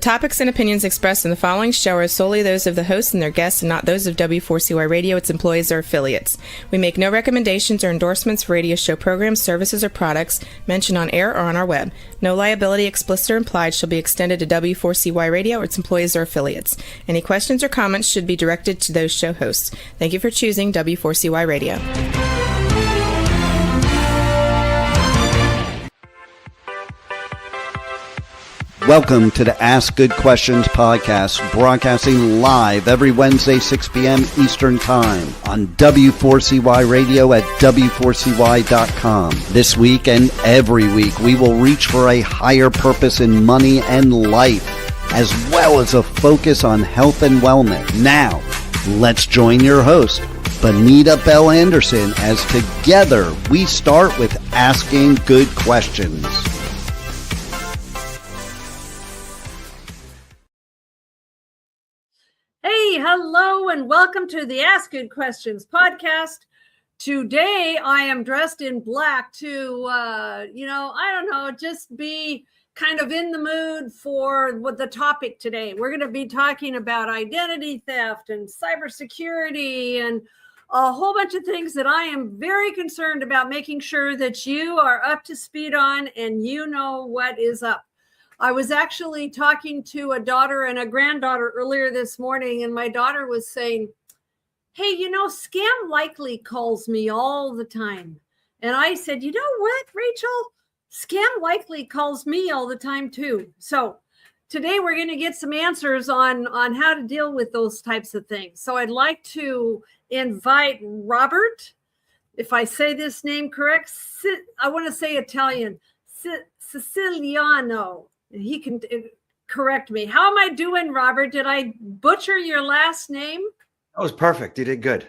topics and opinions expressed in the following show are solely those of the hosts and their guests and not those of W4CY Radio, its employees, or affiliates. We make no recommendations or endorsements for radio show programs, services, or products mentioned on air or on our web. No liability, explicit or implied, shall be extended to W4CY Radio or its employees or affiliates. Any questions or comments should be directed to those show hosts. Thank you for choosing W4CY Radio. Welcome to the Ask Good Questions podcast, broadcasting live every Wednesday, 6 p.m. Eastern Time on W4CY Radio at W4CY.com. This week and every week, we will reach for a higher purpose in money and life, as well as a focus on health and wellness. Now, let's join your host, Bonita Bell Anderson, as together we start with Asking Good Questions. Hey, hello, and welcome to the Ask Good Questions podcast. Today, I am dressed in black to, just be kind of in the mood for what the topic today. We're going to be talking about identity theft and cybersecurity and a whole bunch of things that I am very concerned about making sure that you are up to speed on and you know what is up. I was actually talking to a daughter and a granddaughter earlier this morning, and my daughter was saying, hey, Scam Likely calls me all the time. And I said, you know what, Rachel? Scam Likely calls me all the time too. So today we're going to get some answers on how to deal with those types of things. So I'd like to invite Robert, if I say this name correct, I want to say Italian, Siciliano. He can correct me. How am I doing, Robert? Did I butcher your last name? That was perfect. You did good.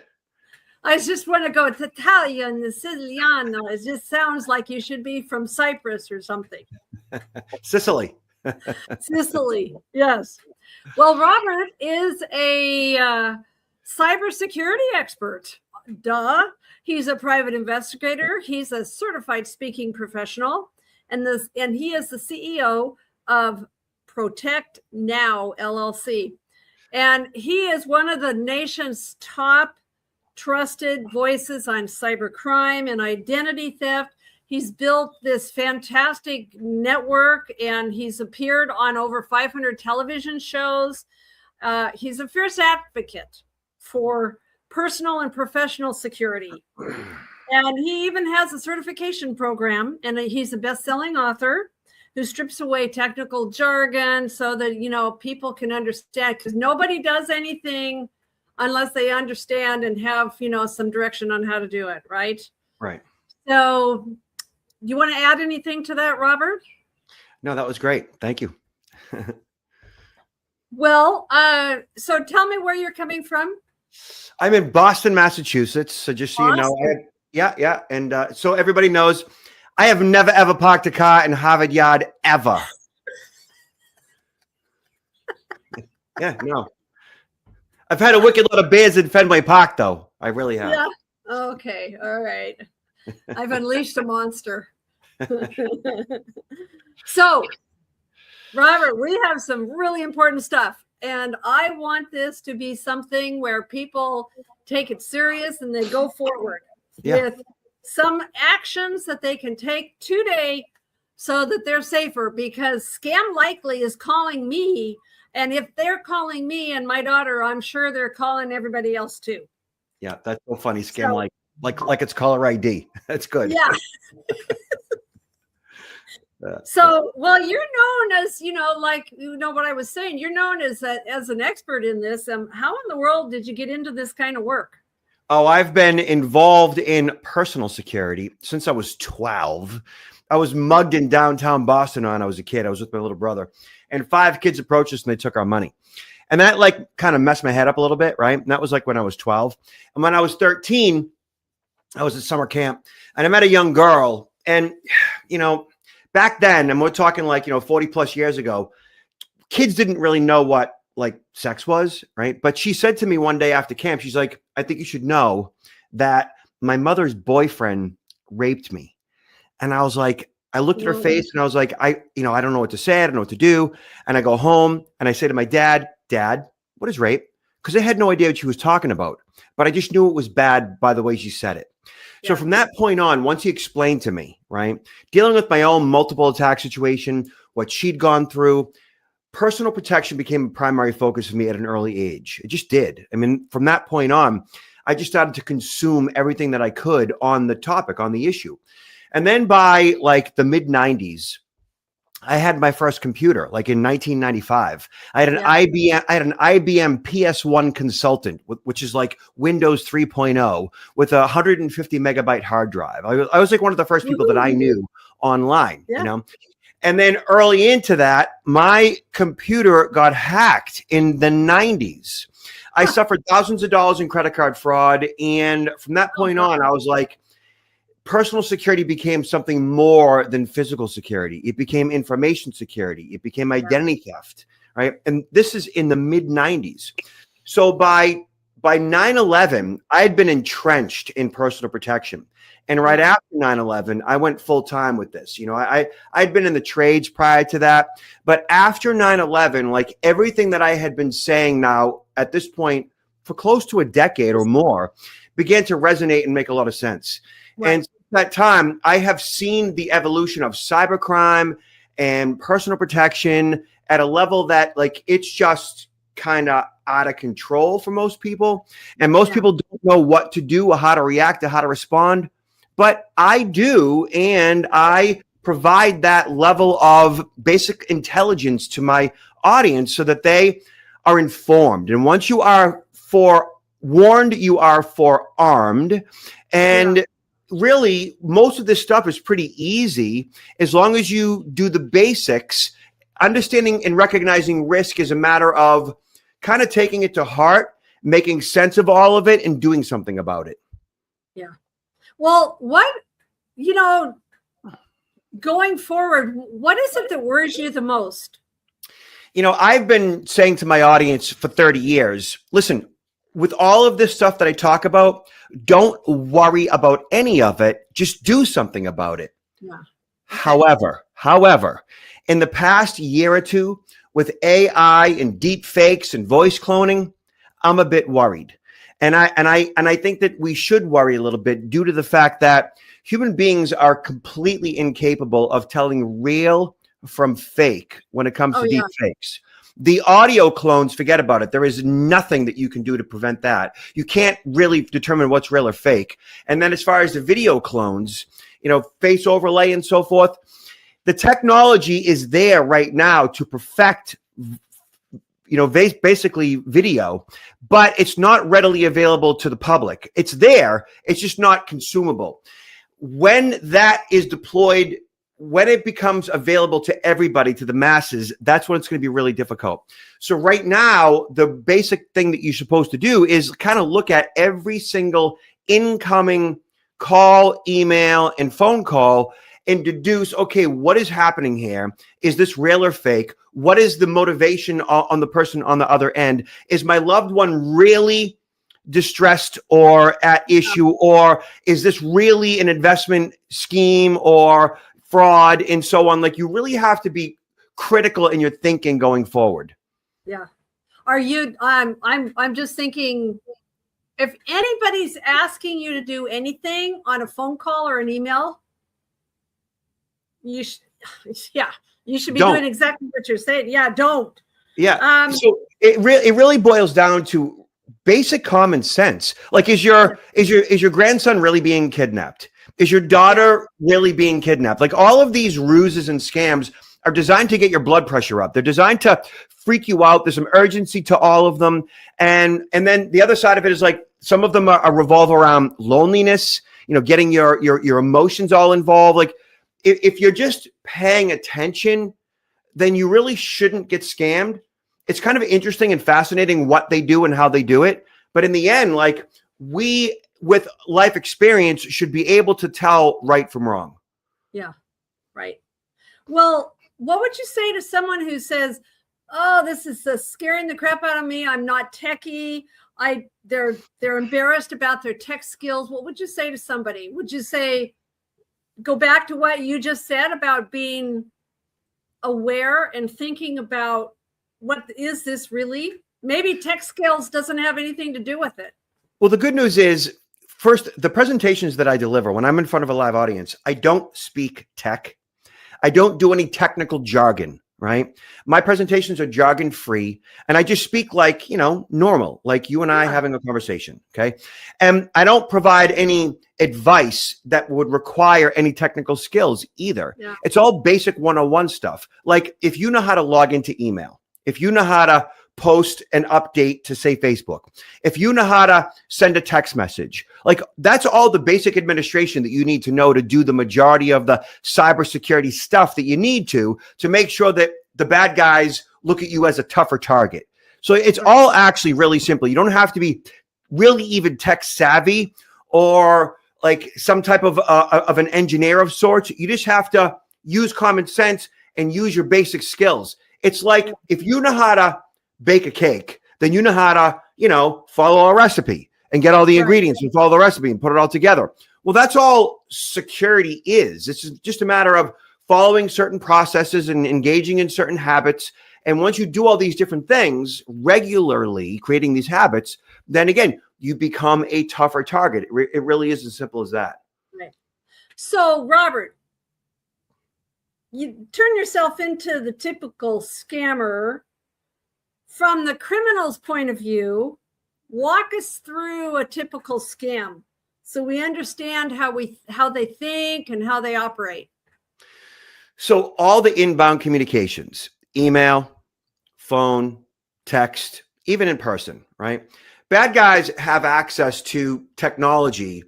I just want to go, it's Italian, the Siciliano. It just sounds like you should be from Cyprus or something. Sicily. Sicily, yes. Well, Robert is a cybersecurity expert. Duh. He's a private investigator. He's a certified speaking professional. And he is the CEO of Protect Now, LLC. And he is one of the nation's top trusted voices on cybercrime and identity theft. He's built this fantastic network, and he's appeared on over 500 television shows. He's a fierce advocate for personal and professional security. And he even has a certification program, and he's a best-selling author who strips away technical jargon so that, people can understand, because nobody does anything unless they understand and have, some direction on how to do it, right? Right. So you want to add anything to that, Robert? No, that was great. Thank you. Well, so tell me where you're coming from. I'm in Boston, Massachusetts. So just so you know, yeah. And so everybody knows, I have never, ever parked a car in Harvard Yard, ever. Yeah, no. I've had a wicked lot of beers in Fenway Park, though. I really have. Yeah. Okay. All right. I've unleashed a monster. So, Robert, we have some really important stuff. And I want this to be something where people take it serious and they go forward with some actions that they can take today so that they're safer, because Scam Likely is calling me. And if they're calling me and my daughter, I'm sure they're calling everybody else too. Yeah, that's so funny. Scam like it's caller ID. That's good. Yeah. So, well, you're known as, what I was saying, you're known as an expert in this. How in the world did you get into this kind of work? Oh, I've been involved in personal security since I was 12. I was mugged in downtown Boston when I was a kid. I was with my little brother, and 5 kids approached us and they took our money. And that kind of messed my head up a little bit, right? And that was when I was 12. And when I was 13, I was at summer camp and I met a young girl. And, back then, and we're talking 40 plus years ago, kids didn't really know what sex was, right? But she said to me one day after camp, she's like, I think you should know that my mother's boyfriend raped me. And I was like, I looked at her Whoa. face and I was like, I don't know what to say. I don't know what to do. And I go home and I say to my dad, Dad, what is rape? Because I had no idea what she was talking about, but I just knew it was bad by the way she said it. So Yeah. from that point on, once he explained to me, right, dealing with my own multiple attack situation, what she'd gone through, personal protection became a primary focus for me at an early age. It just did. I mean, from that point on, I just started to consume everything that I could on the topic, on the issue. And then by like the mid 90s, I had my first computer, like in 1995. I had an IBM PS1 Consultant, which is like Windows 3.0 with a 150 megabyte hard drive. I was like one of the first people that I knew online, Yeah. you know. And then early into that, my computer got hacked in the 90s. I suffered thousands of dollars in credit card fraud. And from that point on, I was like, personal security became something more than physical security. It became information security. It became identity theft, right? And this is in the mid 90s. So by 9/11, I had been entrenched in personal protection. And right after 9/11, I went full time with this. You know, I'd been in the trades prior to that. But after 9/11, like everything that I had been saying now at this point for close to a decade or more began to resonate and make a lot of sense. Right. And since that time, I have seen the evolution of cybercrime and personal protection at a level that like it's just kind of out of control for most people. And most people don't know what to do or how to react or how to respond. But I do, and I provide that level of basic intelligence to my audience so that they are informed. And once you are forewarned, you are forearmed. And really, most of this stuff is pretty easy as long as you do the basics. Understanding and recognizing risk is a matter of kind of taking it to heart, making sense of all of it, and doing something about it. Yeah. Well, going forward, what is it that worries you the most? You know, I've been saying to my audience for 30 years, listen, with all of this stuff that I talk about, don't worry about any of it. Just do something about it. Yeah. However, in the past year or two, with AI and deep fakes and voice cloning, I'm a bit worried. And I think that we should worry a little bit due to the fact that human beings are completely incapable of telling real from fake when it comes to deep fakes. The audio clones, forget about it. There is nothing that you can do to prevent that. You can't really determine what's real or fake. And then as far as the video clones, you know, face overlay and so forth, the technology is there right now to perfect, you know, basically video, but it's not readily available to the public. It's there. It's just not consumable. When that is deployed, when it becomes available to everybody, to the masses, that's when it's going to be really difficult. So right now, the basic thing that you're supposed to do is kind of look at every single incoming call, email, and phone call and deduce, okay, what is happening here? Is this real or fake? What is the motivation on the person on the other end? Is my loved one really distressed or at issue, or is this really an investment scheme or fraud and so on? Like, you really have to be critical in your thinking going forward. Yeah. Are you, I'm just thinking, if anybody's asking you to do anything on a phone call or an email, you should be doing exactly what you're saying. Yeah. Don't. Yeah. So it really boils down to basic common sense. Like, is your grandson really being kidnapped? Is your daughter really being kidnapped? Like, all of these ruses and scams are designed to get your blood pressure up. They're designed to freak you out. There's some urgency to all of them. And then the other side of it is like, some of them are revolve around loneliness, you know, getting your emotions all involved. Like, if you're just paying attention, then you really shouldn't get scammed. It's kind of interesting and fascinating what they do and how they do it. But in the end, like, we, with life experience, should be able to tell right from wrong. Yeah, right. Well, what would you say to someone who says, oh, this is scaring the crap out of me. I'm not techie. They're embarrassed about their tech skills. What would you say to somebody? Would you say, go back to what you just said about being aware and thinking about what is this really? Maybe tech skills doesn't have anything to do with it. Well, the good news is, first, the presentations that I deliver when I'm in front of a live audience, I don't speak tech. I don't do any technical jargon, right? My presentations are jargon free, and I just speak like, normal, like you and I having a conversation, okay? And I don't provide any advice that would require any technical skills either. Yeah. It's all basic 101 stuff. Like if you know how to log into email, if you know how to post an update to, say, Facebook, if you know how to send a text message, like that's all the basic administration that you need to know to do the majority of the cybersecurity stuff that you need to make sure that the bad guys look at you as a tougher target. So it's all actually really simple. You don't have to be really even tech savvy or like some type of an engineer of sorts. You just have to use common sense and use your basic skills. It's like if you know how to bake a cake, then you know how to, follow a recipe and get all the ingredients and follow the recipe and put it all together. Well, that's all security is. It's just a matter of following certain processes and engaging in certain habits. And once you do all these different things regularly, creating these habits, then again, you become a tougher target. It really is as simple as that. Right. So, Robert, you turn yourself into the typical scammer. From the criminal's point of view, walk us through a typical scam so we understand how they think and how they operate. So all the inbound communications, email, phone, text, even in person, right? Bad guys have access to technology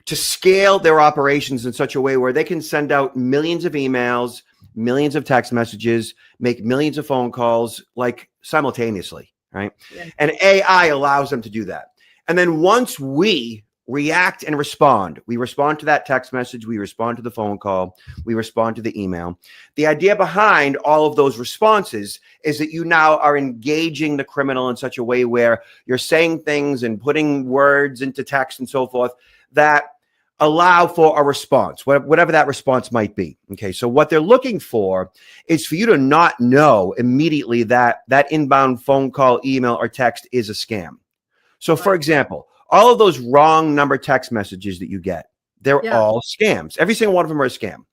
to scale their operations in such a way where they can send out millions of emails, millions of text messages, make millions of phone calls, like simultaneously, right? Yeah. And AI allows them to do that. And then once we react and respond, we respond to that text message, we respond to the phone call, we respond to the email. The idea behind all of those responses is that you now are engaging the criminal in such a way where you're saying things and putting words into text and so forth that allow for a response, whatever that response might be. Okay, so what they're looking for is for you to not know immediately that that inbound phone call, email, or text is a scam. So for example, all of those wrong number text messages that you get, they're all scams. Every single one of them are a scam.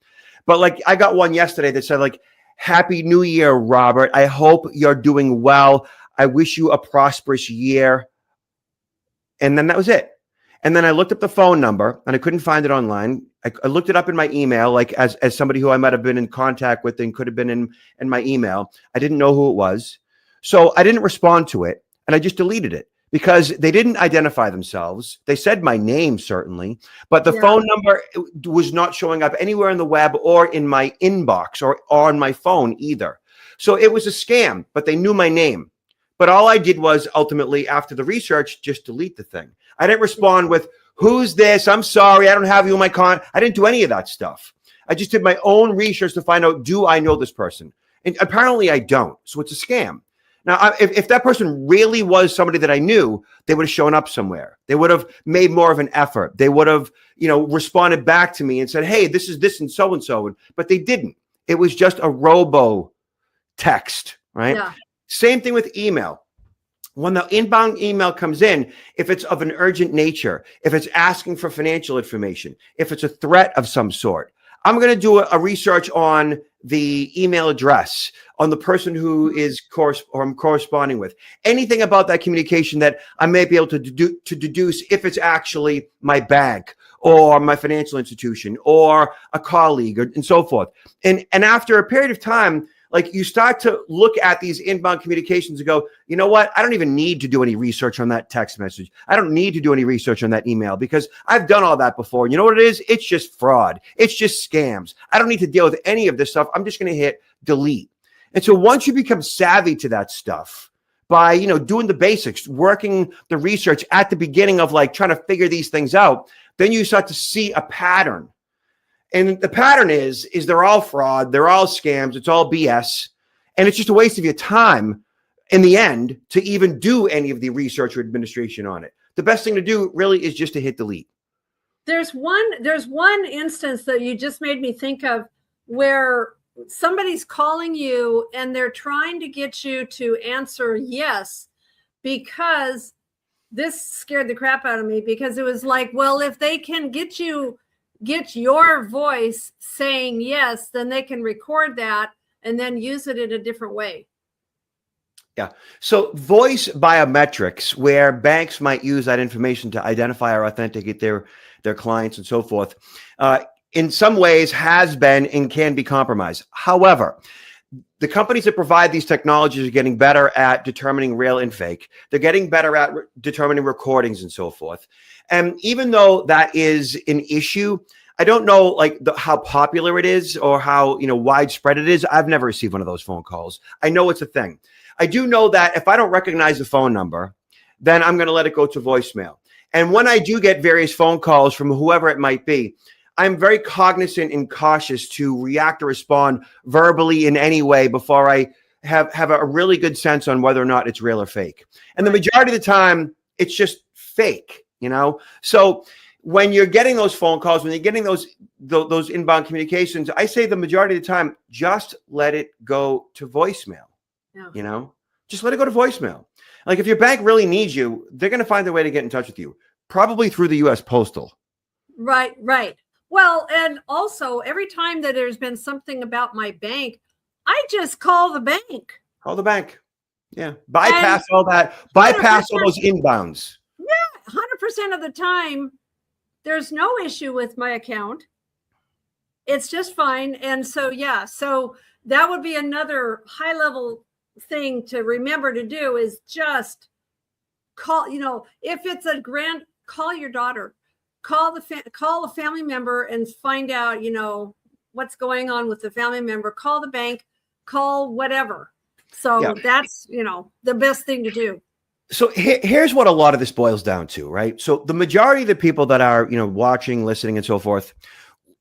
But like I got one yesterday that said like, "Happy New Year, Robert. I hope you're doing well. I wish you a prosperous year." And then that was it. And then I looked up the phone number and I couldn't find it online. I looked it up in my email, like as somebody who I might have been in contact with and could have been in my email. I didn't know who it was. So I didn't respond to it and I just deleted it because they didn't identify themselves. They said my name, certainly, but the phone number was not showing up anywhere in the web or in my inbox or on my phone either. So it was a scam, but they knew my name. But all I did was ultimately, after the research, just delete the thing. I didn't respond with, "Who's this? I'm sorry, I don't have you in my I didn't do any of that stuff. I just did my own research to find out, do I know this person? And apparently I don't. So it's a scam. Now, if that person really was somebody that I knew, they would have shown up somewhere. They would have made more of an effort. They would have, responded back to me and said, "Hey, this is this and so. But they didn't. It was just a robo text, right? Yeah. Same thing with email. When the inbound email comes in, if it's of an urgent nature, if it's asking for financial information, if it's a threat of some sort, I'm going to do a research on the email address, on the person who is I'm corresponding with, anything about that communication that I may be able to deduce if it's actually my bank or my financial institution or a colleague and so forth. And after a period of time, like you start to look at these inbound communications and go, you know what? I don't even need to do any research on that text message. I don't need to do any research on that email because I've done all that before. And you know what it is? It's just fraud. It's just scams. I don't need to deal with any of this stuff. I'm just going to hit delete. And so once you become savvy to that stuff by, doing the basics, working the research at the beginning of like trying to figure these things out, then you start to see a pattern. And the pattern is they're all fraud, they're all scams, it's all BS, and it's just a waste of your time in the end to even do any of the research or administration on it. The best thing to do really is just to hit delete. There's one instance that you just made me think of where somebody's calling you and they're trying to get you to answer yes, because this scared the crap out of me, because it was like, well, if they can get your voice saying yes, then they can record that and then use it in a different way. Yeah. So voice biometrics, where banks might use that information to identify or authenticate their clients and so forth, in some ways has been and can be compromised. However, the companies that provide these technologies are getting better at determining real and fake. They're getting better at determining recordings and so forth. And even though that is an issue, I don't know like how popular it is or how widespread it is. I've never received one of those phone calls. I know it's a thing. I do know that if I don't recognize the phone number, then I'm going to let it go to voicemail. And when I do get various phone calls from whoever it might be, I'm very cognizant and cautious to react or respond verbally in any way before I have a really good sense on whether or not it's real or fake. And the majority of the time, it's just fake, So when you're getting those phone calls, when you're getting those inbound communications, I say the majority of the time, just let it go to voicemail. Yeah. Just let it go to voicemail. Like if your bank really needs you, they're going to find a way to get in touch with you, probably through the U.S. Postal. Right. Well, and also every time that there's been something about my bank, I just call the bank. Call the bank. Yeah. Bypass all that. Bypass all those inbounds. Yeah. 100% of the time, there's no issue with my account. It's just fine. And so, yeah. So that would be another high level thing to remember to do, is just call, if it's call your daughter, call a family member and find out, what's going on with the family member, call the bank, call whatever. So that's, the best thing to do. So here's what a lot of this boils down to, right? So the majority of the people that are, watching, listening and so forth,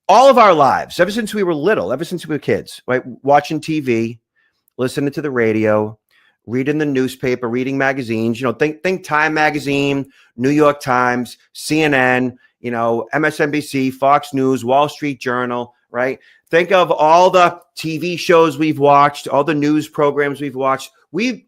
all of our lives, ever since we were little, ever since we were kids, right? Watching TV, listening to the radio, reading the newspaper, reading magazines, think Time Magazine, New York Times, CNN, MSNBC, Fox News, Wall Street Journal, right? Think of all the TV shows we've watched, all the news programs we've watched,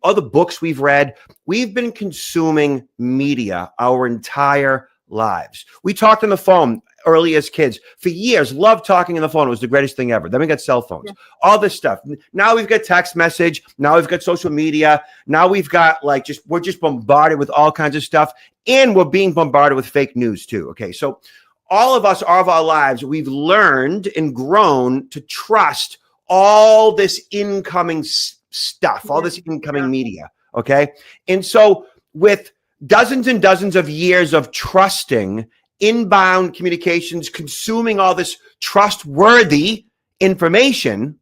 all the books we've read. We've been consuming media our entire lives. We talked on the phone early as kids for years, loved talking on the phone. It was the greatest thing ever. Then we got cell phones, all this stuff. Now we've got text message. Now we've got social media. Now we've got we're just bombarded with all kinds of stuff, and we're being bombarded with fake news too. Okay. So all of us, all of our lives, we've learned and grown to trust all this incoming stuff, all this incoming media. Okay. And so with dozens and dozens of years of trusting inbound communications, consuming all this trustworthy information,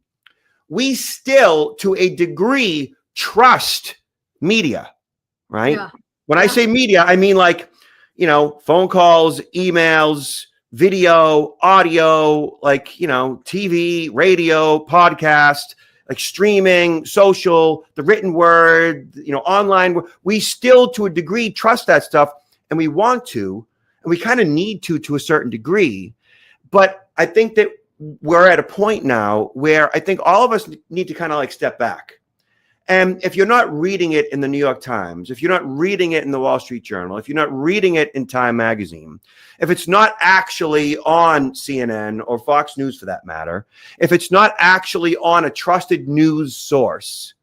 we still, to a degree, trust media, right? Yeah. When I say media, I mean phone calls, emails, video, audio, TV, radio, podcast, streaming, social, the written word, online. We still, to a degree, trust that stuff, and we want to. And we kind of need to a certain degree. But I think that we're at a point now where I think all of us need to kind of step back. And if you're not reading it in the New York Times, if you're not reading it in the Wall Street Journal, if you're not reading it in Time Magazine, if it's not actually on CNN or Fox News for that matter, if it's not actually on a trusted news source,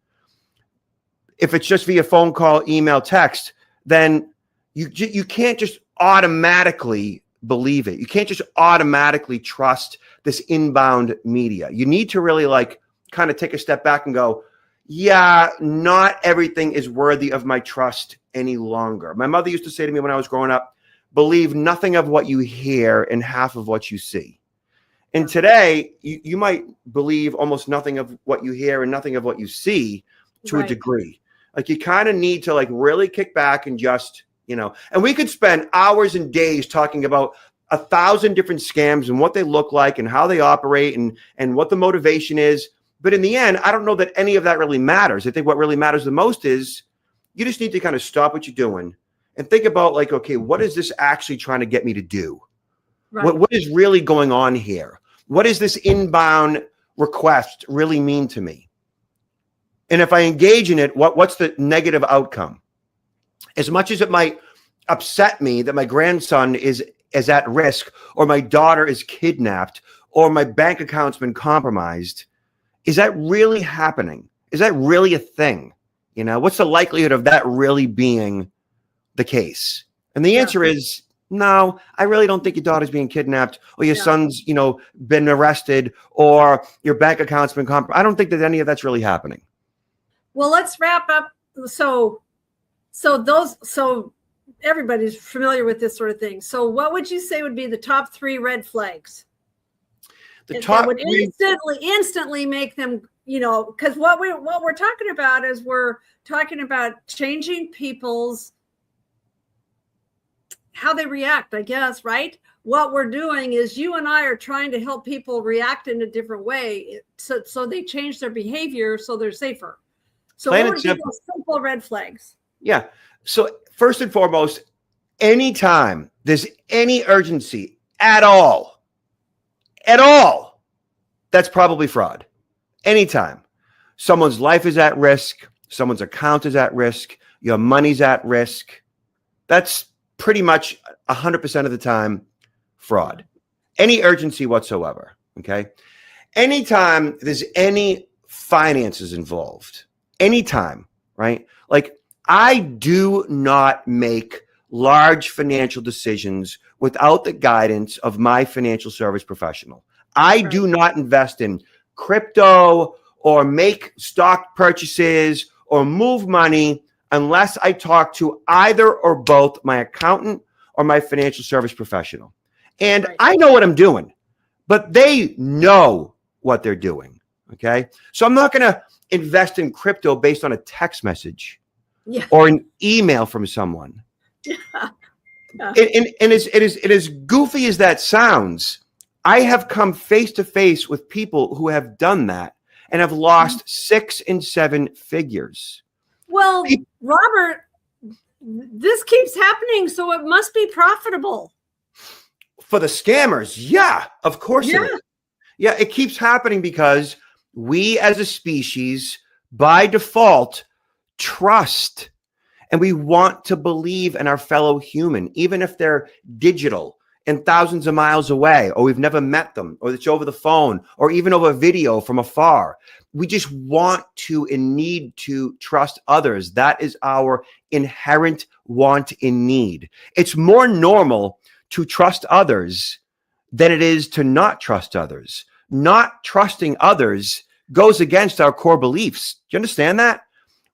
if it's just via phone call, email, text, then you can't just automatically believe it. You can't just automatically trust this inbound media. You need to really kind of take a step back and go, yeah, not everything is worthy of my trust any longer. My mother used to say to me when I was growing up, believe nothing of what you hear and half of what you see. And today, you might believe almost nothing of what you hear and nothing of what you see to a degree. You kind of need to really kick back and just, and we could spend hours and days talking about 1,000 different scams and what they look like and how they operate and what the motivation is. But in the end, I don't know that any of that really matters. I think what really matters the most is you just need to kind of stop what you're doing and think about okay, what is this actually trying to get me to do? Right. What is really going on here? What does this inbound request really mean to me? And if I engage in it, what's the negative outcome? As much as it might upset me that my grandson is at risk, or my daughter is kidnapped, or my bank account's been compromised, is that really happening? Is that really a thing? You know, what's the likelihood of that really being the case? And the answer is no. I really don't think your daughter's being kidnapped, or your son's, been arrested, or your bank account's been compromised. I don't think that any of that's really happening. Well, let's wrap up. So everybody's familiar with this sort of thing. So what would you say would be the top 3 red flags? That would instantly make them, because what we're talking about is we're talking about changing people's how they react, I guess, right? What we're doing is you and I are trying to help people react in a different way, so they change their behavior so they're safer. So what would be those simple red flags? Yeah. So first and foremost, anytime there's any urgency at all, that's probably fraud. Anytime someone's life is at risk, someone's account is at risk, your money's at risk, that's pretty much 100% of the time fraud. Any urgency whatsoever. Okay. Anytime there's any finances involved, anytime, right? Like, I do not make large financial decisions without the guidance of my financial service professional. I do not invest in crypto or make stock purchases or move money unless I talk to either or both my accountant or my financial service professional. And I know what I'm doing, but they know what they're doing. Okay. So I'm not going to invest in crypto based on a text message or an email from someone. And it is goofy as that sounds. I have come face to face with people who have done that and have lost 6 and 7 figures. Well, Robert, this keeps happening, so it must be profitable. For the scammers, yeah, of course it is. Yeah, it keeps happening because we as a species, by default, trust, and we want to believe in our fellow human, even if they're digital and thousands of miles away, or we've never met them, or it's over the phone, or even over video from afar. We just want to and need to trust others. That is our inherent want and need. It's more normal to trust others than it is to not trust others. Not trusting others goes against our core beliefs. Do you understand that?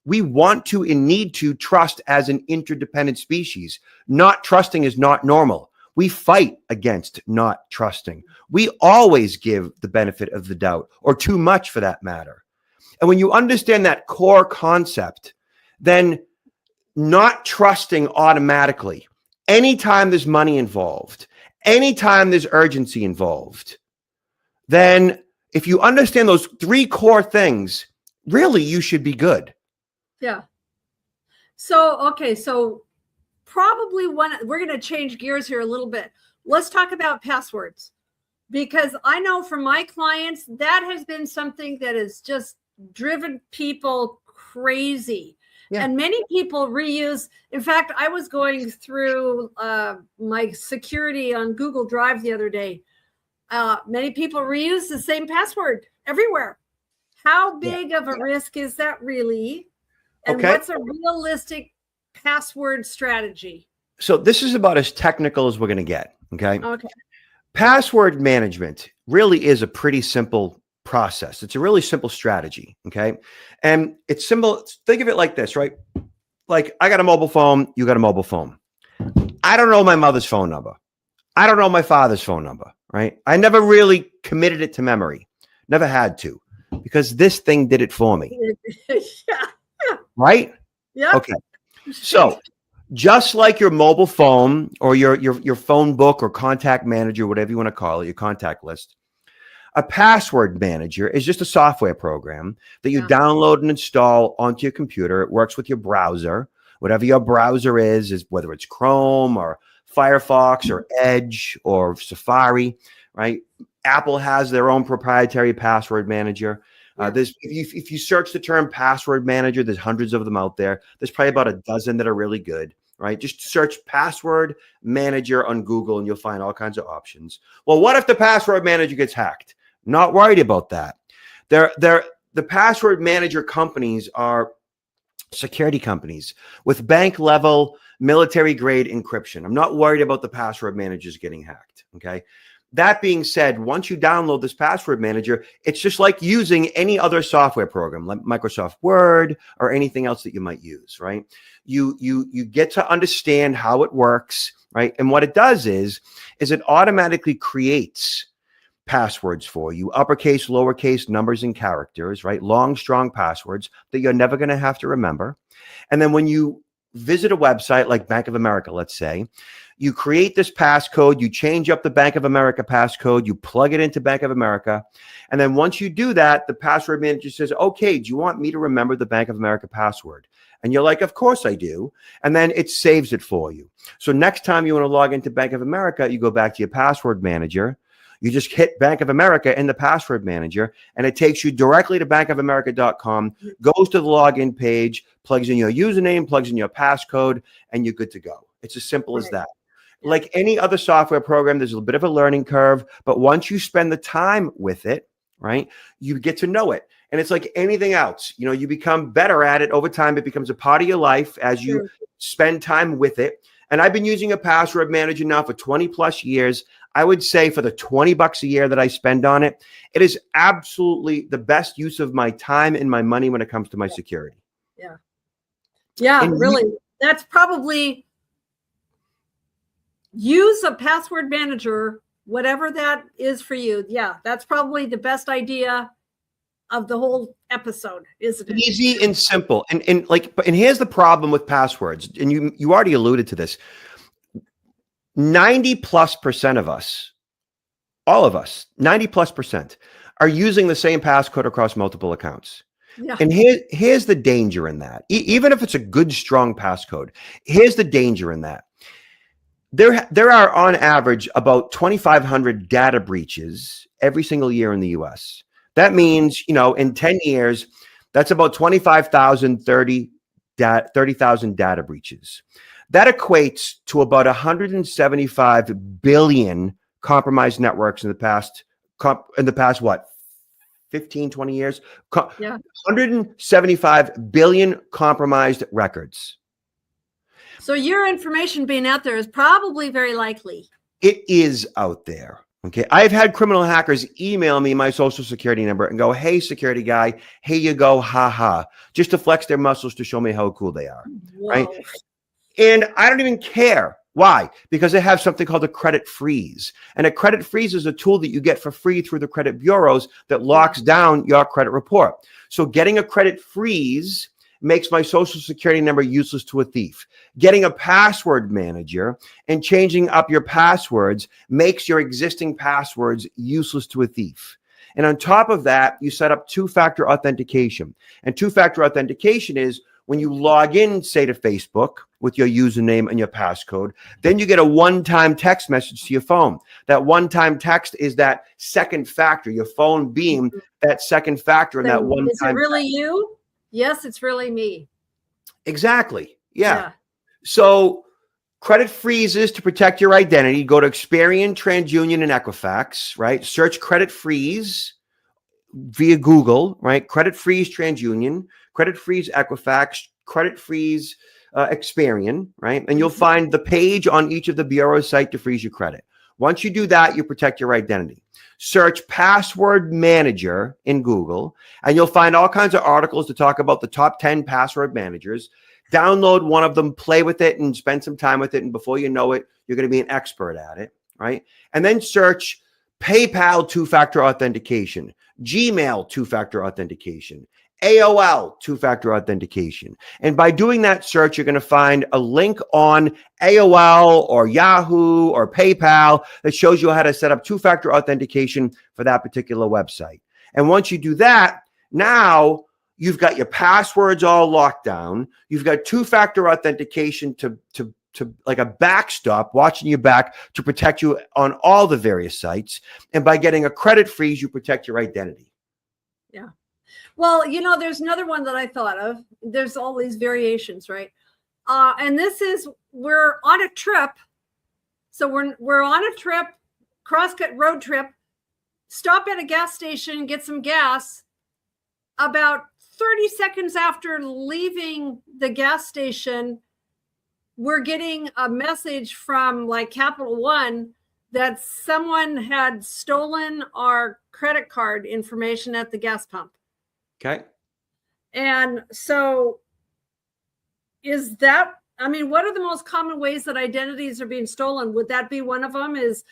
We want to and need to trust as an interdependent species. Not trusting is not normal. We fight against not trusting. We always give the benefit of the doubt, or too much for that matter. And when you understand that core concept, then not trusting automatically, anytime there's money involved, anytime there's urgency involved, then if you understand those 3 core things, really you should be good. Yeah. So probably we're going to change gears here a little bit. Let's talk about passwords, because I know from my clients that has been something that has just driven people crazy. Yeah. And many people reuse. In fact, I was going through my security on Google Drive the other day. Many people reuse the same password everywhere. How big of a risk is that really? And what's a realistic password strategy? So this is about as technical as we're going to get. Okay. Password management really is a pretty simple process. It's a really simple strategy. Okay. And it's simple. Think of it like this, right? Like, I got a mobile phone. You got a mobile phone. I don't know my mother's phone number. I don't know my father's phone number, right? I never really committed it to memory. Never had to, because this thing did it for me. Right? Yeah. Okay. So just like your mobile phone or your phone book or contact manager, whatever you want to call it, your contact list, a password manager is just a software program that you download and install onto your computer. It works with your browser, whatever your browser is whether it's Chrome or Firefox or Edge or Safari, right? Apple has their own proprietary password manager. There's if you search the term password manager, there's hundreds of them out there. There's probably about a dozen that are really good, right? Just search password manager on Google and you'll find all kinds of options. Well, what if the password manager gets hacked? Not worried about that. The password manager companies are security companies with bank level military grade encryption. I'm not worried about the password managers getting hacked. Okay. That being said, once you download this password manager, it's just like using any other software program like Microsoft Word or anything else that you might use, right? You get to understand how it works, right? And what it does is it automatically creates passwords for you, uppercase, lowercase, numbers, and characters, right? Long, strong passwords that you're never going to have to remember. And then when you visit a website like Bank of America, let's say, you create this passcode, you change up the Bank of America passcode, you plug it into Bank of America. And then once you do that, the password manager says, okay, do you want me to remember the Bank of America password? And you're like, of course I do. And then it saves it for you. So next time you want to log into Bank of America, you go back to your password manager. You just hit Bank of America in the password manager, and it takes you directly to bankofamerica.com, goes to the login page, plugs in your username, plugs in your passcode, and you're good to go. It's as simple as that. Like any other software program, there's a bit of a learning curve, but once you spend the time with it, right, you get to know it. And it's like anything else, you know, you become better at it over time. It becomes a part of your life as you spend time with it. And I've been using a password manager now for 20 plus years. I would say for the $20 a year that I spend on it, it is absolutely the best use of my time and my money when it comes to my security. Yeah. Yeah, And really. That's probably use a password manager, whatever that is for you. Yeah, that's probably the best idea of the whole episode, isn't it? Easy and simple. And here's the problem with passwords. And you already alluded to this. 90+% of us, all of us, 90+% are using the same passcode across multiple accounts. Yeah. And here's the danger in that. Even if it's a good, strong passcode, here's the danger in that. There are on average about 2,500 data breaches every single year in the US. That means, you know, in 10 years, that's about 25,000, 30,000 data breaches. That equates to about 175 billion compromised networks in the past, what, 15, 20 years? 175 billion compromised records. So your information being out there is probably very likely. It is out there. Okay. I've had criminal hackers email me my social security number and go, hey, security guy, here you go. Ha ha. Just to flex their muscles to show me how cool they are. Whoa. Right. And I don't even care. Why? Because they have something called a credit freeze. And a credit freeze is a tool that you get for free through the credit bureaus that locks down your credit report. So getting a credit freeze makes my social security number useless to a thief. Getting a password manager and changing up your passwords makes your existing passwords useless to a thief. And on top of that, you set up two-factor authentication. And two-factor authentication is when you log in, say, to Facebook with your username and your passcode, then you get a one-time text message to your phone. That one-time text is that second factor, your phone being that second factor in that one-time. Is it really you? Yes, it's really me. Exactly. Yeah. So credit freezes to protect your identity. Go to Experian, TransUnion, and Equifax, right? Search credit freeze via Google, right? Credit freeze TransUnion, credit freeze Equifax, credit freeze Experian, right? And you'll find the page on each of the bureau's site to freeze your credit. Once you do that, you protect your identity. Search password manager in Google, and you'll find all kinds of articles to talk about the top 10 password managers. Download one of them, play with it, and spend some time with it. And before you know it, you're going to be an expert at it, right? And then search PayPal two-factor authentication, Gmail two-factor authentication, AOL two-factor authentication. And by doing that search, you're going to find a link on AOL or Yahoo or PayPal that shows you how to set up two-factor authentication for that particular website. And once you do that, now you've got your passwords all locked down. You've got two-factor authentication to to like a backstop, watching your back to protect you on all the various sites. And by getting a credit freeze, you protect your identity. Yeah. Well, there's another one that I thought of. There's all these variations, right? And this is, we're on a trip. So we're on a trip, cross-cut road trip, stop at a gas station, get some gas. About 30 seconds after leaving the gas station, we're getting a message from like Capital One that someone had stolen our credit card information at the gas pump. Okay. And so what are the most common ways that identities are being stolen? Would that be one of them, is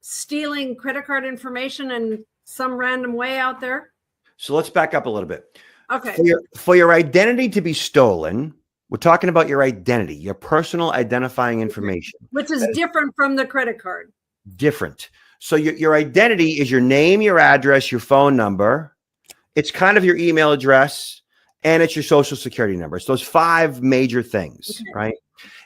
stealing credit card information in some random way out there? So let's back up a little bit. Okay. For your identity to be stolen, we're talking about your identity, your personal identifying information. Which is different from the credit card. Different. So your identity is your name, your address, your phone number. It's kind of your email address, and it's your social security number. It's those 5 major things, Okay. right?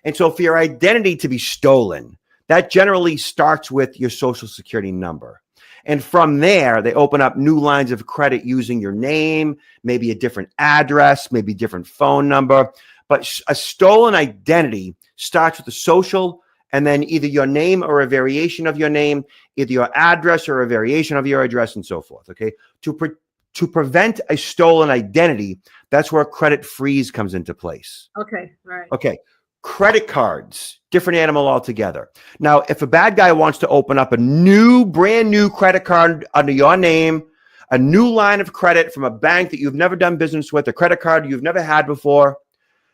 And so for your identity to be stolen, that generally starts with your social security number. And from there, they open up new lines of credit using your name, maybe a different address, maybe different phone number. But a stolen identity starts with the social, and then either your name or a variation of your name, either your address or a variation of your address, and so forth. Okay. To prevent a stolen identity, that's where a credit freeze comes into place. Okay. Right. Okay. Credit cards, different animal altogether. Now, if a bad guy wants to open up a brand new credit card under your name, a new line of credit from a bank that you've never done business with, a credit card you've never had before,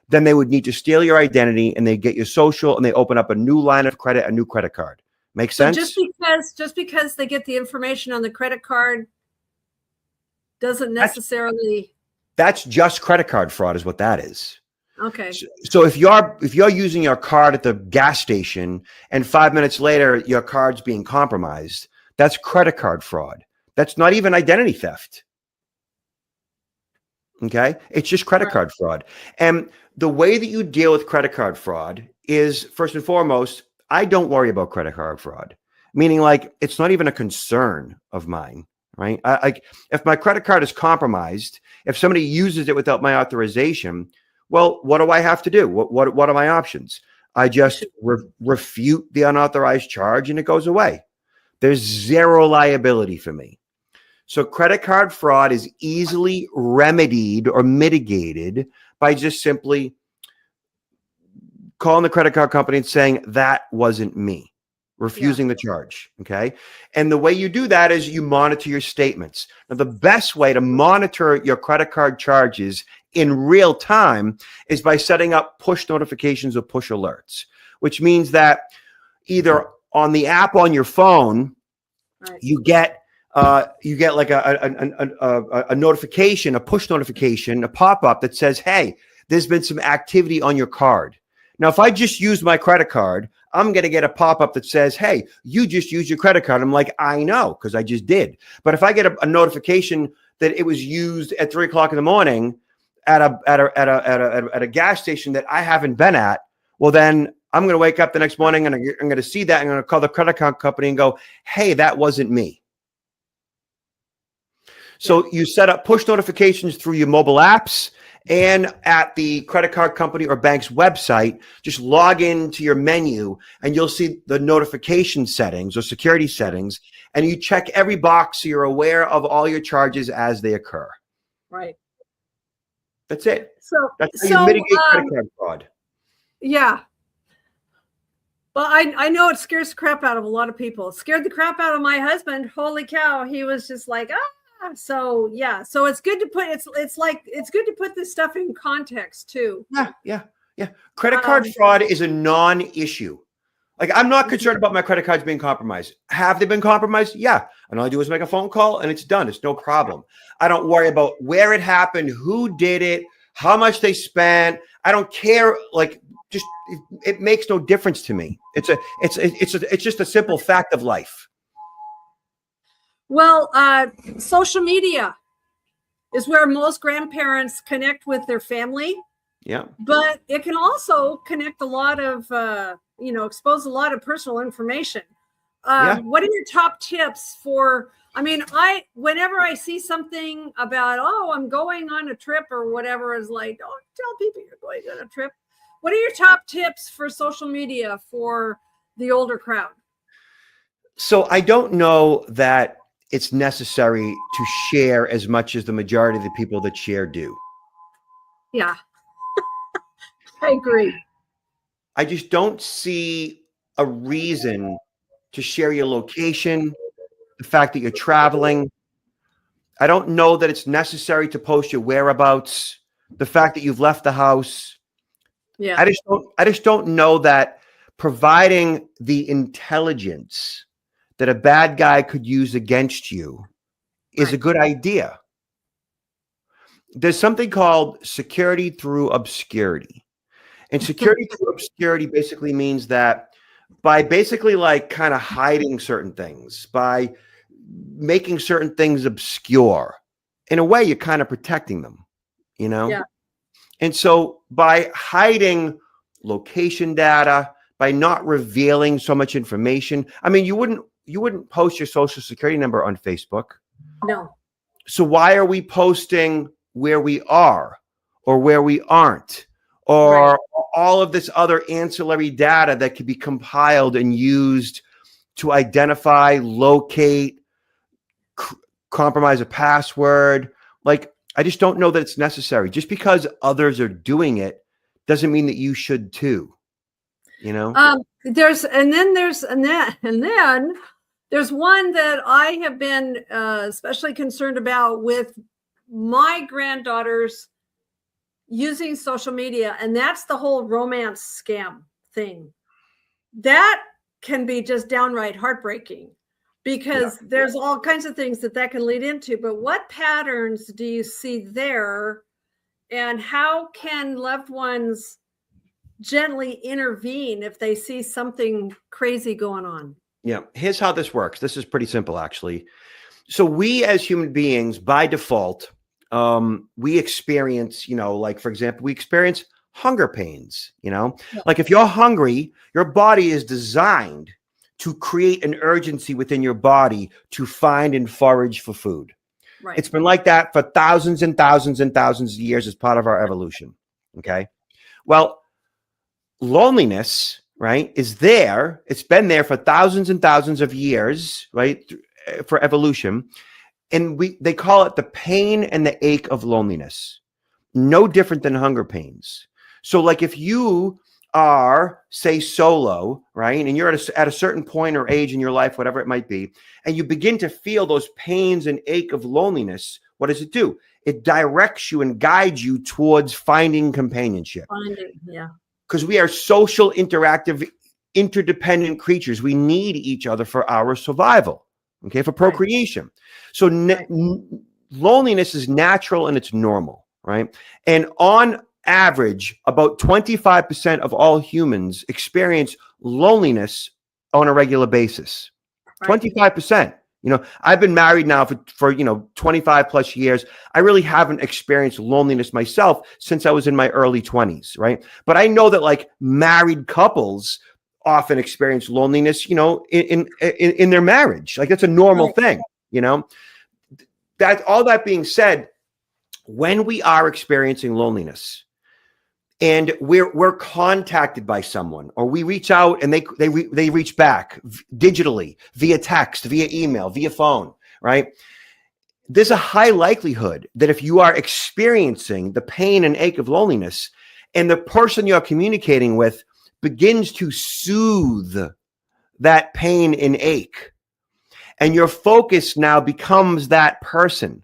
then they would need to steal your identity, and they get your social, and they open up a new line of credit, a new credit card. Make sense? Just because they get the information on the credit card doesn't necessarily. That's just credit card fraud, is what that is. Okay. So if you're using your card at the gas station, and 5 minutes later your card's being compromised, that's credit card fraud. That's not even identity theft. Okay? It's just credit card fraud. And the way that you deal with credit card fraud is, first and foremost, I don't worry about credit card fraud. Meaning, like, it's not even a concern of mine, right? If my credit card is compromised, if somebody uses it without my authorization, well, what do I have to do? What are my options? I just refute the unauthorized charge, and it goes away. There's zero liability for me. So credit card fraud is easily remedied or mitigated by just simply calling the credit card company and saying, that wasn't me, refusing the charge. Okay. And the way you do that is you monitor your statements. Now, the best way to monitor your credit card charges in real time is by setting up push notifications or push alerts, which means that either on the app on your phone, you get like a notification, a push notification, a pop-up that says, hey, there's been some activity on your card. Now, if I just use my credit card, I'm going to get a pop-up that says, hey, you just used your credit card. I'm like, I know, because I just did. But if I get a notification that it was used at 3 o'clock in the morning at a gas station that I haven't been at, well, then I'm going to wake up the next morning and I'm going to see that. I'm going to call the credit card company and go, hey, that wasn't me. So you set up push notifications through your mobile apps, and at the credit card company or bank's website, just log into your menu and you'll see the notification settings or security settings, and you check every box so you're aware of all your charges as they occur. Right. That's it. That's how you mitigate credit card fraud. Yeah. Well, I know it scares the crap out of a lot of people. It scared the crap out of my husband. Holy cow. He was just like, so yeah. So it's good to put, it's good to put this stuff in context too. Yeah. Credit card fraud is a non-issue. Like, I'm not concerned about my credit cards being compromised. Have they been compromised? Yeah. And all I do is make a phone call and it's done. It's no problem. I don't worry about where it happened, who did it, how much they spent. I don't care. Like, just, it makes no difference to me. It's just a simple fact of life. Well, social media is where most grandparents connect with their family. Yeah. But it can also connect a lot of, expose a lot of personal information. What are your top tips for, whenever I see something about, I'm going on a trip or whatever, is like, don't tell people you're going on a trip. What are your top tips for social media for the older crowd? So I don't know that it's necessary to share as much as the majority of the people that share do. Yeah. I agree. I just don't see a reason to share your location, the fact that you're traveling. I don't know that it's necessary to post your whereabouts, the fact that you've left the house. Yeah. I just don't know that providing the intelligence that a bad guy could use against you is a good idea. There's something called security through obscurity. And security through obscurity basically means that by basically like kind of hiding certain things, by making certain things obscure, in a way, you're kind of protecting them, you know? Yeah. And so by hiding location data, by not revealing so much information, I mean, you wouldn't post your social security number on Facebook. No. So why are we posting where we are or where we aren't? Or all of this other ancillary data that could be compiled and used to identify, locate, compromise a password. Like, I just don't know that it's necessary. Just because others are doing it doesn't mean that you should too. You know? There's one that I have been especially concerned about with my granddaughters using social media, and that's the whole romance scam thing. That can be just downright heartbreaking because there's all kinds of things that can lead into. But what patterns do you see there, and how can loved ones gently intervene if they see something crazy going on? Yeah. Here's how this works. This is pretty simple, actually. So we as human beings, by default, we experience, like, for example, we experience hunger pains, like if you're hungry, your body is designed to create an urgency within your body to find and forage for food. Right. It's been like that for thousands and thousands and thousands of years as part of our evolution. Okay. Well, loneliness, right, is there. It's been there for thousands and thousands of years, right, for evolution. And they call it the pain and the ache of loneliness. No different than hunger pains. So like if you are, say, solo, right, and you're at a certain point or age in your life, whatever it might be, and you begin to feel those pains and ache of loneliness, what does it do? It directs you and guides you towards finding companionship. Because we are social, interactive, interdependent creatures. We need each other for our survival, okay, for procreation. Right. So loneliness is natural and it's normal, right? And on average, about 25% of all humans experience loneliness on a regular basis. Right. 25%. I've been married now for 25 plus years. I really haven't experienced loneliness myself since I was in my early 20s, right? But I know that like married couples often experience loneliness, in their marriage. Like that's a normal thing, That all that being said, when we are experiencing loneliness and we're contacted by someone, or we reach out and they reach back digitally, via text, via email, via phone, right? There's a high likelihood that if you are experiencing the pain and ache of loneliness and the person you're communicating with begins to soothe that pain and ache, and your focus now becomes that person,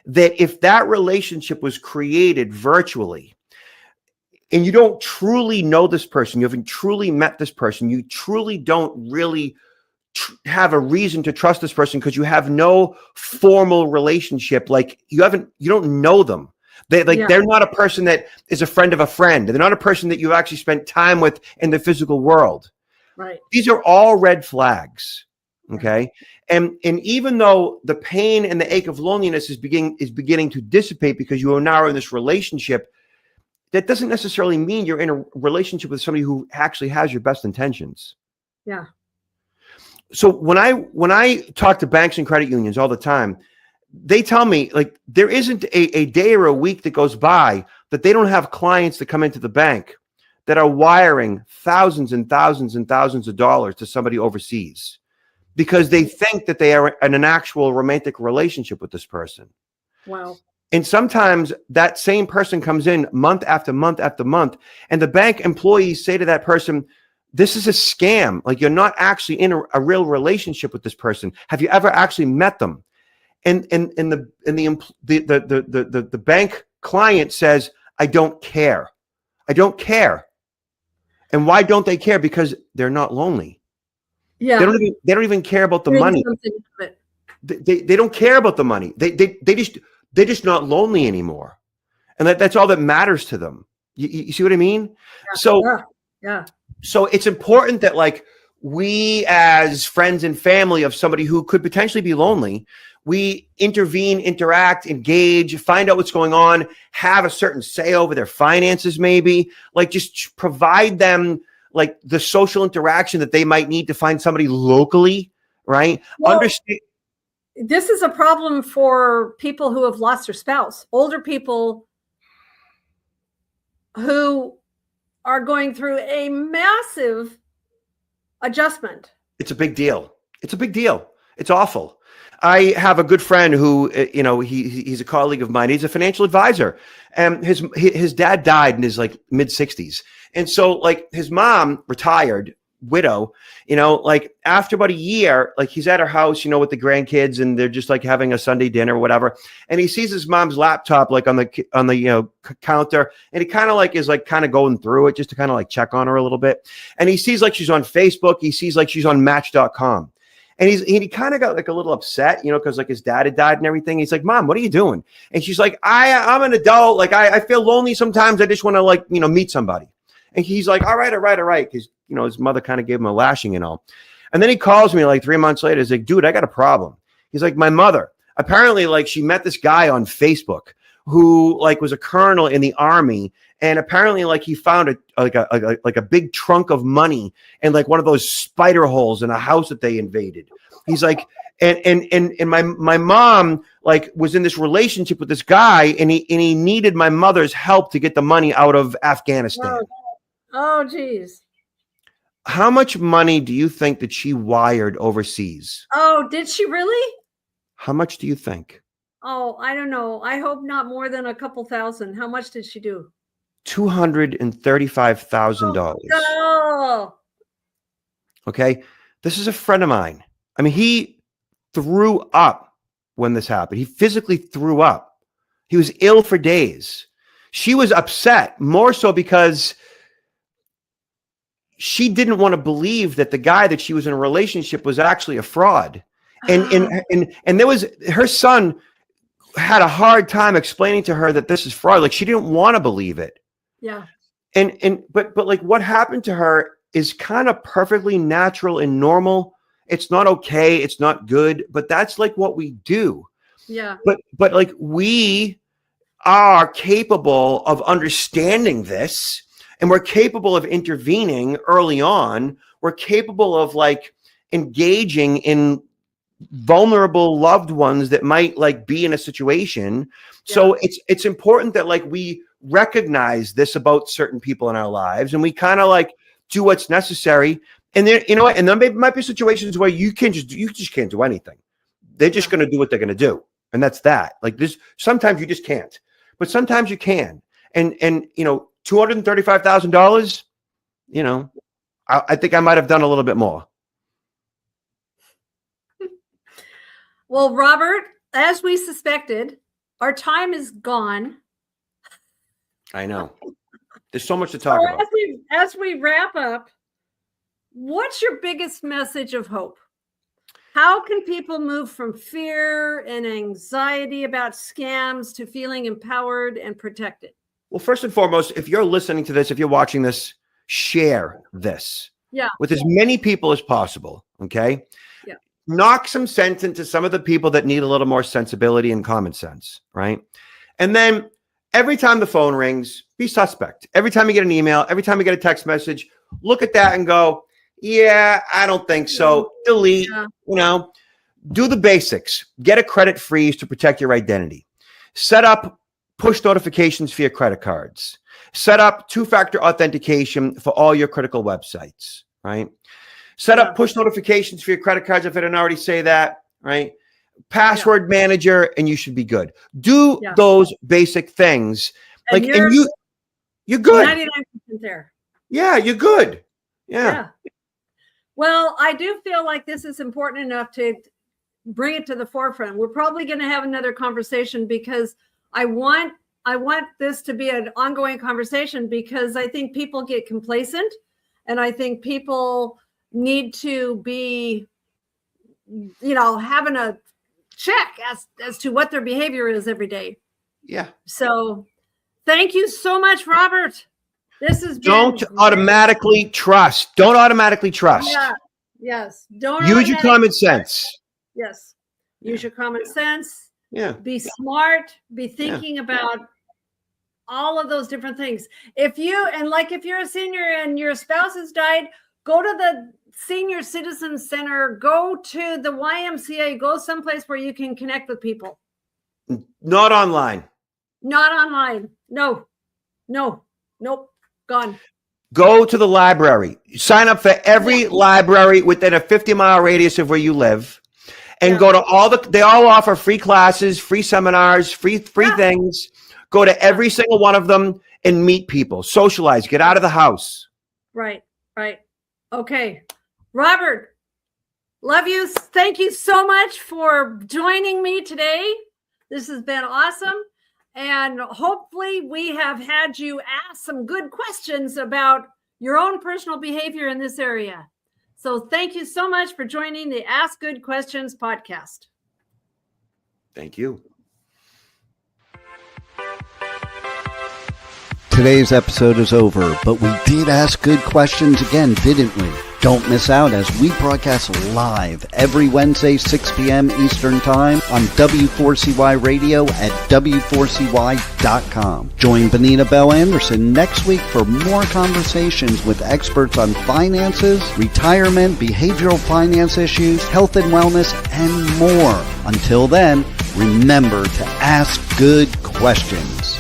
that if that relationship was created virtually, and you don't truly know this person, you haven't truly met this person, you truly don't really have a reason to trust this person because you have no formal relationship. Like you don't know them. They're not a person that is a friend of a friend. They're not a person that you've actually spent time with in the physical world. Right. These are all red flags. Okay. And even though the pain and the ache of loneliness is beginning to dissipate because you are now in this relationship, that doesn't necessarily mean you're in a relationship with somebody who actually has your best intentions. Yeah. So when I talk to banks and credit unions all the time, they tell me like there isn't a day or a week that goes by that they don't have clients that come into the bank that are wiring thousands and thousands and thousands of dollars to somebody overseas because they think that they are in an actual romantic relationship with this person. Wow. And sometimes that same person comes in month after month after month, and the bank employees say to that person, this is a scam. Like, you're not actually in a real relationship with this person. Have you ever actually met them? And the bank client says, I don't care. I don't care. And why don't they care? Because they're not lonely. Yeah. They don't even care about the money. They don't care about the money. They're just not lonely anymore. And that's all that matters to them. You see what I mean? Yeah. So yeah. So it's important that like we as friends and family of somebody who could potentially be lonely, we intervene, interact, engage, find out what's going on, have a certain say over their finances, maybe like just provide them like the social interaction that they might need to find somebody locally, right? Well, Understand. This is a problem for people who have lost their spouse, older people who are going through a massive adjustment. It's a big deal. It's a big deal. It's awful. I have a good friend who, you know, he's a colleague of mine. He's a financial advisor, and his dad died in his like mid 60s. And so like his mom retired, widow, you know, like after about a year, like he's at her house, you know, with the grandkids, and they're just like having a Sunday dinner or whatever. And he sees his mom's laptop like on the you know counter, and he kind of like is like kind of going through it just to kind of like check on her a little bit. And he sees like she's on Facebook. He sees like she's on Match.com. And he kind of got like a little upset, you know, because like his dad had died and everything. He's like, Mom, what are you doing? And she's like, I'm an adult. Like I feel lonely sometimes. I just want to like, you know, meet somebody. And he's like, all right. Because, you know, his mother kind of gave him a lashing and all. And then he calls me like 3 months later. He's like, dude, I got a problem. He's like, my mother, apparently like she met this guy on Facebook who like was a colonel in the army. And apparently like he found a big trunk of money in like one of those spider holes in a house that they invaded. He's like, and my mom like was in this relationship with this guy, and he needed my mother's help to get the money out of Afghanistan. Oh, geez. How much money do you think that she wired overseas? Oh, did she really? How much do you think? Oh, I don't know. I hope not more than a couple thousand. How much did she do? $235,000. Oh. Okay. This is a friend of mine. I mean, he threw up when this happened. He physically threw up. He was ill for days. She was upset, more so because she didn't want to believe that the guy that she was in a relationship was actually a fraud. And there was, her son had a hard time explaining to her that this is fraud. Like she didn't want to believe it. Yeah. But like what happened to her is kind of perfectly natural and normal. It's not okay. It's not good, but that's like what we do. Yeah. But like we are capable of understanding this, and we're capable of intervening early on. We're capable of like engaging in vulnerable loved ones that might like be in a situation. Yeah. So it's important that like we recognize this about certain people in our lives, and we kind of like do what's necessary. And there, you know, and there might be situations where you just can't do anything. They're just going to do what they're going to do, and that's that. Like this, sometimes you just can't, but sometimes you can. And you know, $235,000. You know, I think I might have done a little bit more. Well, Robert, as we suspected, our time is gone. I know. There's so much to talk about. As we wrap up, what's your biggest message of hope? How can people move from fear and anxiety about scams to feeling empowered and protected? Well, first and foremost, if you're listening to this, if you're watching this, share this with as many people as possible. Okay. Yeah. Knock some sense into some of the people that need a little more sensibility and common sense. Right. And then every time the phone rings, be suspect. Every time you get an email, every time you get a text message, look at that and go, yeah, I don't think so. Delete, do the basics. Get a credit freeze to protect your identity. Set up push notifications for your credit cards. Set up two-factor authentication for all your critical websites, right? Set up push notifications for your credit cards if I didn't already say that, right? Password manager, and you should be good. Do those basic things. And you're good. 99% there. Yeah, you're good. Yeah. Well, I do feel like this is important enough to bring it to the forefront. We're probably going to have another conversation because I want this to be an ongoing conversation, because I think people get complacent, and I think people need to be, having a check as to what their behavior is every day. Yeah. So thank you so much, Robert. This is Don't automatically trust. Don't automatically trust. Yeah. Yes. Don't use your common sense. Yes. Use your common sense. Yeah. Be smart. Be thinking about all of those different things. If you're a senior and your spouse has died, go to the Senior Citizen Center, go to the YMCA, go someplace where you can connect with people. Not online. Not online. No. Nope. Gone. Go to the library. Sign up for every library within a 50-mile radius of where you live, and go to they all offer free classes, free seminars, free things. Go to every single one of them and meet people, socialize, get out of the house. Right. Okay. Robert, love you. Thank you so much for joining me today. This has been awesome. And hopefully we have had you ask some good questions about your own personal behavior in this area. So thank you so much for joining the Ask Good Questions podcast. Thank you. Today's episode is over, but we did ask good questions again, didn't we? Don't miss out as we broadcast live every Wednesday, 6 p.m. Eastern Time on W4CY Radio at W4CY.com. Join Benita Bell Anderson next week for more conversations with experts on finances, retirement, behavioral finance issues, health and wellness, and more. Until then, remember to ask good questions.